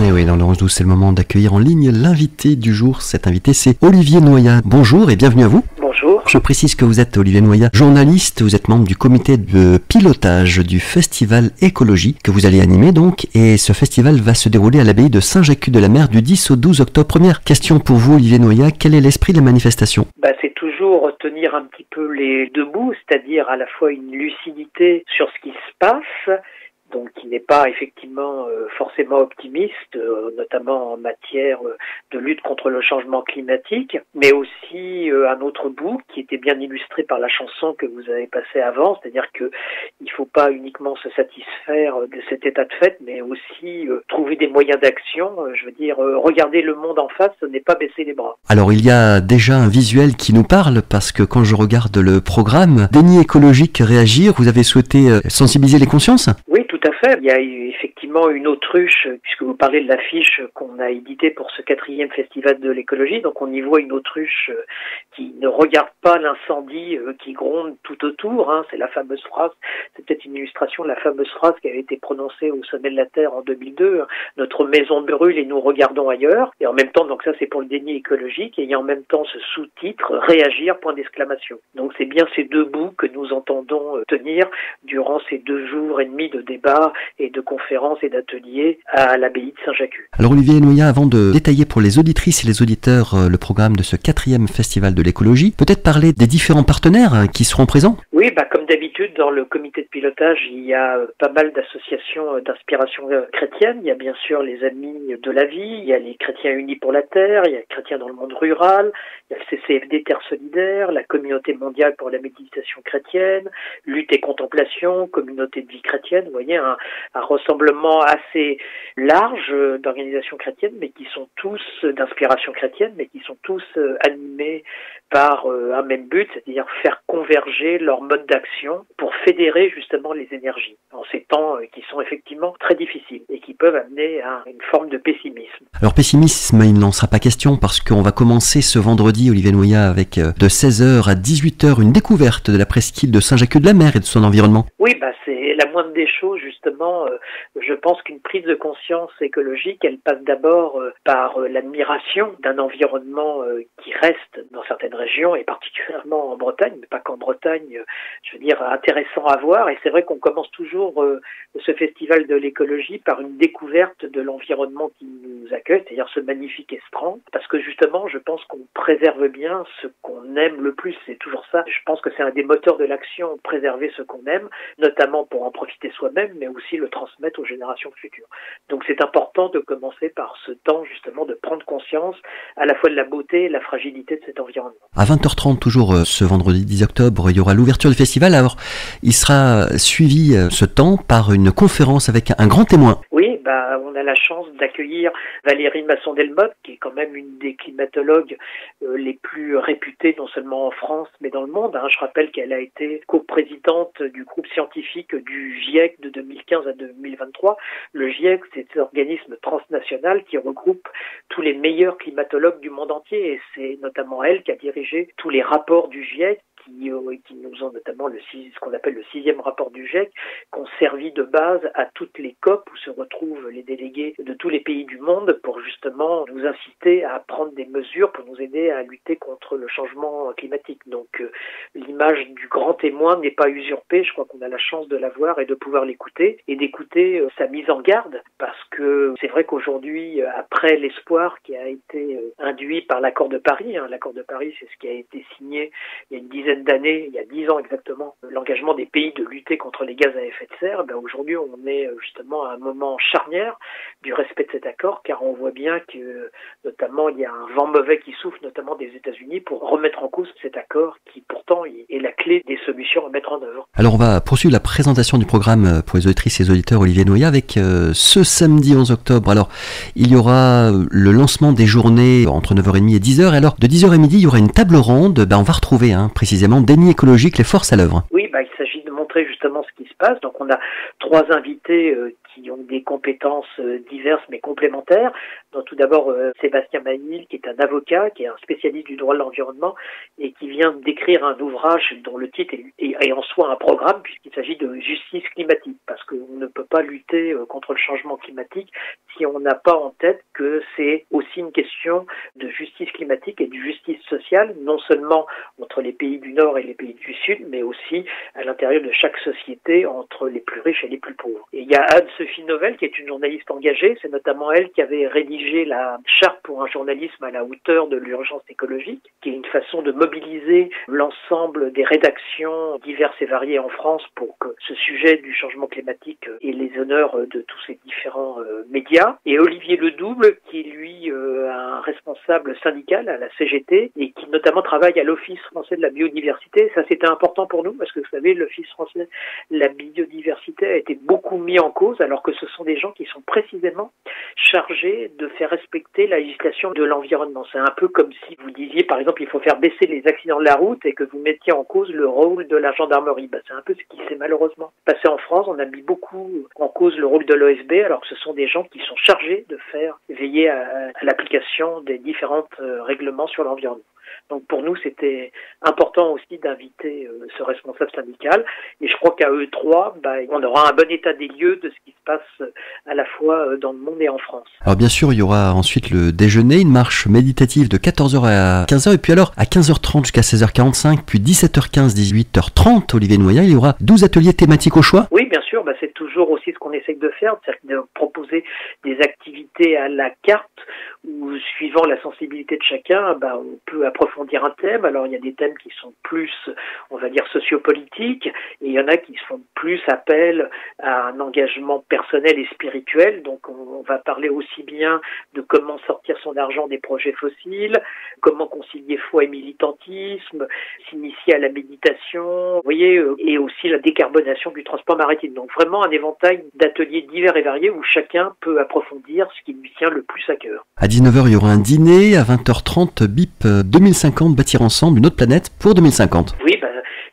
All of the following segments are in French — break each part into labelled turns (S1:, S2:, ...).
S1: Et oui, dans le 11-12, c'est le moment d'accueillir en ligne l'invité du jour. Cet invité, c'est Olivier Noyat. Bonjour et bienvenue à vous.
S2: Bonjour.
S1: Je précise que vous êtes Olivier Noyat, journaliste, vous êtes membre du comité de pilotage du festival Écologie que vous allez animer donc, et ce festival va se dérouler à l'abbaye de Saint-Jacques-de-la-Mer du 10 au 12 octobre. Première question pour vous Olivier Noyat, quel est l'esprit de la manifestation ?
S2: C'est toujours tenir un petit peu les deux bouts, c'est-à-dire à la fois une lucidité sur ce qui se passe, donc qui n'est pas effectivement forcément optimiste, notamment en matière de lutte contre le changement climatique, mais aussi un autre bout qui était bien illustré par la chanson que vous avez passée avant, c'est-à-dire que il faut pas uniquement se satisfaire de cet état de fait, mais aussi trouver des moyens d'action. Regarder le monde en face, ce n'est pas baisser les bras.
S1: Alors il y a déjà un visuel qui nous parle, parce que quand je regarde le programme Déni écologique réagir, vous avez souhaité sensibiliser les consciences ?
S2: Oui, tout à fait. Il y a effectivement une autruche, puisque vous parlez de l'affiche qu'on a éditée pour ce 4e festival de l'écologie, donc on y voit une autruche qui ne regarde pas l'incendie qui gronde tout autour, c'est la fameuse phrase, c'est peut-être une illustration de la fameuse phrase qui avait été prononcée au sommet de la Terre en 2002, notre maison brûle et nous regardons ailleurs, et en même temps, donc ça c'est pour le déni écologique, et il y a en même temps ce sous-titre, réagir, point d'exclamation. Donc c'est bien ces deux bouts que nous entendons tenir durant ces 2 jours et demi de débat et de conférences et d'ateliers à l'abbaye de Saint-Jacques.
S1: Alors Olivier Noyat, avant de détailler pour les auditrices et les auditeurs le programme de ce 4e festival de l'écologie, peut-être parler des différents partenaires qui seront présents ?
S2: Oui, comme d'habitude, dans le comité de pilotage, il y a pas mal d'associations d'inspiration chrétienne. Il y a bien sûr les Amis de la Vie, il y a les Chrétiens Unis pour la Terre, il y a les Chrétiens dans le monde rural, il y a le CCFD Terre Solidaire, la Communauté mondiale pour la méditation chrétienne, Lutte et Contemplation, Communauté de vie chrétienne. Vous voyez, un rassemblement assez large d'organisations chrétiennes, mais qui sont tous d'inspiration chrétienne, mais qui sont tous animés par un même but, c'est-à-dire faire converger leur mode d'action pour fédérer justement les énergies en ces temps qui sont effectivement très difficiles et qui peuvent amener à une forme de pessimisme.
S1: Alors pessimisme, il n'en sera pas question parce qu'on va commencer ce vendredi, Olivier Noyat, avec de 16h à 18h une découverte de la presqu'île de Saint-Jacques-de-la-Mer et de son environnement.
S2: Oui, c'est la moindre des choses justement. Je pense qu'une prise de conscience écologique, elle passe d'abord par l'admiration d'un environnement qui reste dans certaines régions et particulièrement en Bretagne, mais pas qu'en Bretagne, intéressant à voir. Et c'est vrai qu'on commence toujours ce festival de l'écologie par une découverte de l'environnement qui nous accueille, c'est-à-dire ce magnifique estran, parce que justement, je pense qu'on préserve bien ce qu'on aime le plus, c'est toujours ça. Je pense que c'est un des moteurs de l'action, préserver ce qu'on aime, notamment pour en profiter soi-même, mais aussi le transmettre aux générations futures. Donc c'est important de commencer par ce temps, justement, de prendre conscience à la fois de la beauté et de la fragilité de cet environnement.
S1: À 20h30, toujours ce vendredi 10 octobre, il y aura l'ouverture du festival. Alors, il sera suivi ce temps par une conférence avec un grand témoin.
S2: Oui, on a la chance d'accueillir Valérie Masson-Delmotte, qui est quand même une des climatologues les plus réputées, non seulement en France, mais dans le monde. Je rappelle qu'elle a été coprésidente du groupe scientifique du GIEC de 2015 à 2023. Le GIEC, c'est un organisme transnational qui regroupe tous les meilleurs climatologues du monde entier, et c'est notamment elle qui a dirigé tous les rapports du GIEC, qui nous ont notamment ce qu'on appelle le 6e rapport du GIEC, qui ont servi de base à toutes les COP où se retrouvent les délégués de tous les pays du monde pour justement nous inciter à prendre des mesures pour nous aider à lutter contre le changement climatique. Donc l'image du grand témoin n'est pas usurpée, je crois qu'on a la chance de la voir et de pouvoir l'écouter et d'écouter sa mise en garde, parce que c'est vrai qu'aujourd'hui, après l'espoir qui a été induit par l'accord de Paris, l'accord de Paris c'est ce qui a été signé il y a une dizaine d'années, il y a 10 ans exactement, l'engagement des pays de lutter contre les gaz à effet de serre, aujourd'hui on est justement à un moment charnière du respect de cet accord, car on voit bien que notamment il y a un vent mauvais qui souffle, notamment des États-Unis, pour remettre en cause cet accord qui pourtant est la clé des solutions à mettre en œuvre.
S1: Alors on va poursuivre la présentation du programme pour les auditrices et les auditeurs, Olivier Noyat, avec ce samedi 11 octobre. Alors il y aura le lancement des journées entre 9h30 et 10h, et alors de 10h à midi il y aura une table ronde, on va retrouver précisément Déni écologique, les forces à l'œuvre.
S2: Oui, il s'agit de montrer justement ce qui se passe. Donc on a 3 invités qui ont des compétences diverses mais complémentaires. Donc tout d'abord Sébastien Manil, qui est un avocat, qui est un spécialiste du droit de l'environnement et qui vient d'écrire un ouvrage dont le titre est en soi un programme puisqu'il s'agit de justice climatique, parce qu'on ne peut pas lutter contre le changement climatique si on n'a pas en tête que c'est aussi une question de justice climatique et de justice sociale, non seulement entre les pays du Nord et les pays du Sud, mais aussi à l'intérieur de chaque société entre les plus riches et les plus pauvres. Et il y a Anne-Sophie Novelle, qui est une journaliste engagée, c'est notamment elle qui avait rédigé la charte pour un journalisme à la hauteur de l'urgence écologique, qui est une façon de mobiliser l'ensemble des rédactions diverses et variées en France pour que ce sujet du changement climatique ait les honneurs de tous ces différents médias. Et Olivier Ledouble, qui est lui un responsable syndical à la CGT et qui notamment travaille à l'Office français de la biodiversité. Ça, c'était important pour nous parce que vous savez, l'Office français de la biodiversité a été beaucoup mis en cause alors que ce sont des gens qui sont précisément chargés de faire respecter la législation de l'environnement. C'est un peu comme si vous disiez, par exemple, il faut faire baisser les accidents de la route et que vous mettiez en cause le rôle de la gendarmerie. C'est un peu ce qui s'est malheureusement passé en France. On a mis beaucoup en cause le rôle de l'OSB alors que ce sont des gens qui sont chargés de faire veiller à l'application des différents règlements sur l'environnement. Donc pour nous, c'était important aussi d'inviter ce responsable syndical. Et je crois qu'à eux trois, on aura un bon état des lieux de ce qui se passe à la fois dans le monde et en France.
S1: Alors bien sûr, il y aura ensuite le déjeuner, une marche méditative de 14h à 15h. Et puis alors, à 15h30 jusqu'à 16h45, puis 17h15, 18h30, Olivier Noya, il y aura 12 ateliers thématiques au choix.
S2: Oui, bien sûr, c'est toujours aussi ce qu'on essaye de faire, c'est-à-dire de proposer des activités à la carte où, suivant la sensibilité de chacun, on peut approfondir un thème. Alors, il y a des thèmes qui sont plus, on va dire, sociopolitiques, et il y en a qui font plus appel à un engagement personnel et spirituel. Donc, on va parler aussi bien de comment sortir son argent des projets fossiles, comment concilier foi et militantisme, s'initier à la méditation, vous voyez, et aussi la décarbonation du transport maritime. Donc, vraiment un éventail d'ateliers divers et variés où chacun peut approfondir ce qui lui tient le plus à cœur.
S1: À 19h, il y aura un dîner. À 20h30, BIP 2050, bâtir ensemble une autre planète pour 2050.
S2: Oui,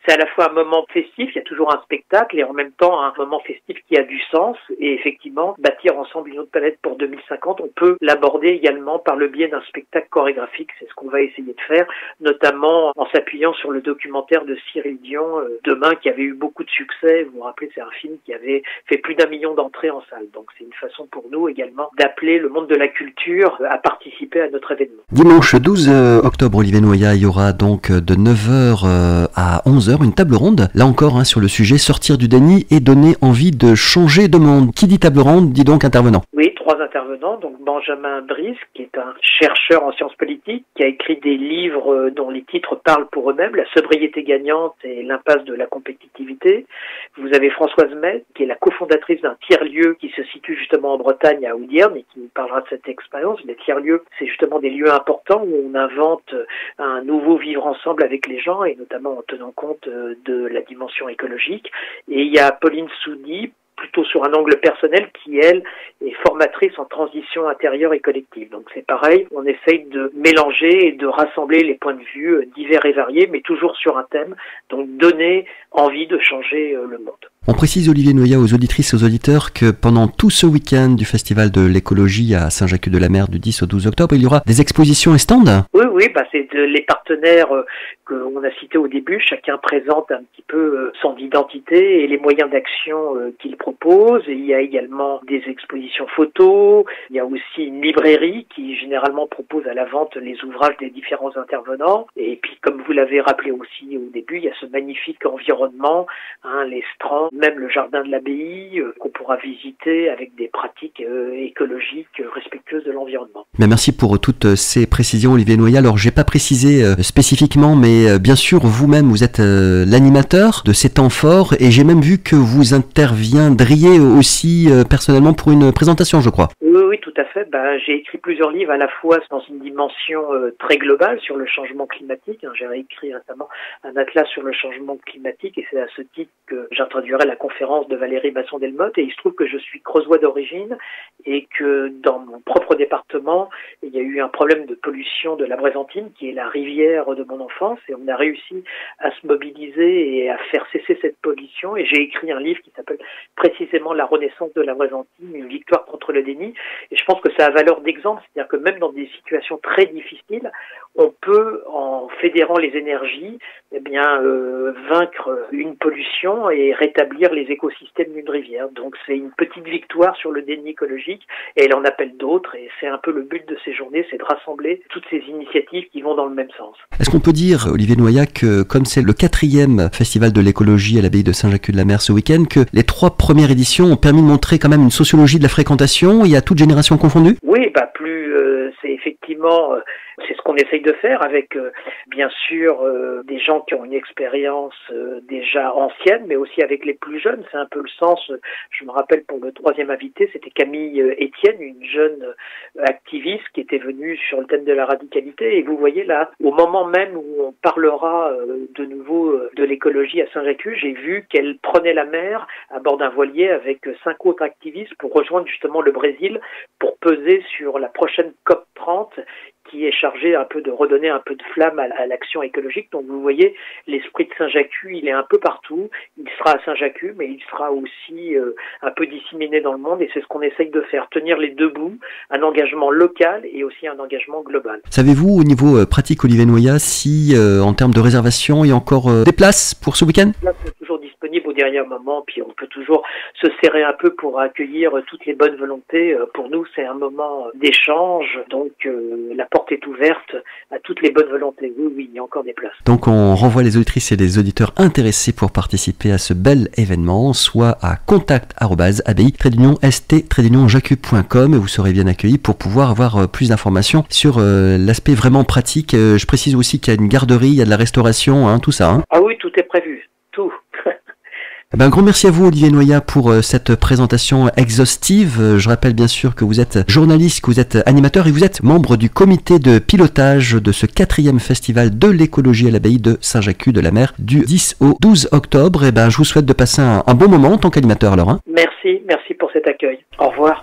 S2: c'est à la fois un moment festif, il y a toujours un spectacle, et en même temps un moment festif qui a du sens. Et effectivement, bâtir ensemble une autre planète pour 2050, on peut l'aborder également par le biais d'un spectacle chorégraphique. C'est ce qu'on va essayer de faire, notamment en s'appuyant sur le documentaire de Cyril Dion, Demain, qui avait eu beaucoup de succès. Vous vous rappelez, c'est un film qui avait fait plus d'1 million d'entrées en salle. Donc c'est une façon pour nous également d'appeler le monde de la culture à participer à notre événement.
S1: Dimanche 12 octobre, Olivier Noya, il y aura donc de 9h à 11h une table ronde, là encore sur le sujet sortir du déni et donner envie de changer de monde. Qui dit table ronde dit donc intervenant.
S2: Oui, 3 intervenants, donc Benjamin Brice, qui est un chercheur en sciences politiques, qui a écrit des livres dont les titres parlent pour eux-mêmes, La sobriété gagnante et l'impasse de la compétitivité. Vous avez Françoise May, qui est la cofondatrice d'un tiers-lieu qui se situe justement en Bretagne, à Houdierne, et qui nous parlera de cette expérience. Les tiers-lieux, c'est justement des lieux importants où on invente un nouveau vivre ensemble avec les gens, et notamment en tenant compte de la dimension écologique. Et il y a Pauline Soudy, plutôt sur un angle personnel, qui, elle, est formatrice en transition intérieure et collective. Donc c'est pareil, on essaye de mélanger et de rassembler les points de vue divers et variés, mais toujours sur un thème, donc donner envie de changer le monde.
S1: On précise, Olivier Noya, aux auditrices et aux auditeurs que pendant tout ce week-end du Festival de l'écologie à Saint-Jacques-de-la-Mer du 10 au 12 octobre, il y aura des expositions et stands.
S2: Oui, c'est les partenaires qu'on a cités au début. Chacun présente un petit peu son identité et les moyens d'action qu'il propose. Et il y a également des expositions photos. Il y a aussi une librairie qui généralement propose à la vente les ouvrages des différents intervenants. Et puis, comme vous l'avez rappelé aussi au début, il y a ce magnifique environnement, les strands, même le jardin de l'abbaye qu'on pourra visiter avec des pratiques écologiques respectueuses de l'environnement.
S1: Merci pour toutes ces précisions, Olivier Noya. Alors, j'ai pas précisé spécifiquement, mais bien sûr, vous-même, vous êtes l'animateur de ces temps forts, et j'ai même vu que vous interviendriez aussi personnellement pour une présentation, je crois.
S2: Oui, tout à fait. J'ai écrit plusieurs livres à la fois dans une dimension très globale sur le changement climatique. J'ai réécrit récemment un atlas sur le changement climatique, et c'est à ce titre que j'introduirai à la conférence de Valérie Masson-Delmotte, et il se trouve que je suis creusois d'origine et que dans mon propre département, il y a eu un problème de pollution de la Brézentine, qui est la rivière de mon enfance, et on a réussi à se mobiliser et à faire cesser cette pollution, et j'ai écrit un livre qui s'appelle précisément La Renaissance de la Brézentine, une victoire contre le déni, et je pense que ça a valeur d'exemple, c'est-à-dire que même dans des situations très difficiles, on peut, en fédérant les énergies, vaincre une pollution et rétablir les écosystèmes d'une rivière. Donc c'est une petite victoire sur le déni écologique, et elle en appelle d'autres, et c'est un peu le but de ces journées, c'est de rassembler toutes ces initiatives qui vont dans le même sens.
S1: Est-ce qu'on peut dire, Olivier Noaillat, que comme c'est le 4e festival de l'écologie à l'abbaye de Saint-Jacques-de-la-Mer ce week-end, que les 3 premières éditions ont permis de montrer quand même une sociologie de la fréquentation et à toute génération confondue?
S2: Oui, c'est effectivement, c'est ce qu'on essaye de faire avec, bien sûr, des gens qui ont une expérience déjà ancienne, mais aussi avec les plus jeunes. C'est un peu le sens, je me rappelle pour le 3e invité, c'était Camille Etienne, une jeune activiste qui était venue sur le thème de la radicalité. Et vous voyez là, au moment même où on parlera de nouveau de l'écologie à Saint-Jacques, j'ai vu qu'elle prenait la mer à bord d'un voilier avec 5 autres activistes pour rejoindre justement le Brésil pour peser sur la prochaine COP 30 qui est chargé un peu de redonner un peu de flamme à l'action écologique. Donc vous voyez, l'esprit de Saint-Jacques, il est un peu partout. Il sera à Saint-Jacques, mais il sera aussi un peu disséminé dans le monde, et c'est ce qu'on essaye de faire, tenir les deux bouts, un engagement local et aussi un engagement global.
S1: Savez-vous au niveau pratique, Olivier Noaillat, si en termes de réservation, il y a encore des places pour ce week-end?
S2: Les places sont toujours disponibles au dernier moment, puis on peut toujours se serrer un peu pour accueillir toutes les bonnes volontés. Pour nous, c'est un moment d'échange, donc la porte est ouverte à toutes les bonnes volontés. Oui, il y a encore des places.
S1: Donc on renvoie les auditrices et les auditeurs intéressés pour participer à ce bel événement, soit à contact@abbaye-st-jacques.com, et vous serez bien accueillis pour pouvoir avoir plus d'informations sur l'aspect vraiment pratique. Je précise aussi qu'il y a une garderie, il y a de la restauration, tout ça.
S2: Ah oui, tout est prévu, tout.
S1: Un grand merci à vous, Olivier Noaillat, pour cette présentation exhaustive. Je rappelle bien sûr que vous êtes journaliste, que vous êtes animateur et vous êtes membre du comité de pilotage de ce 4e festival de l'écologie à l'abbaye de Saint-Jacques-de-la-Mer du 10 au 12 octobre. Je vous souhaite de passer un bon moment en tant qu'animateur alors.
S2: Merci pour cet accueil. Au revoir.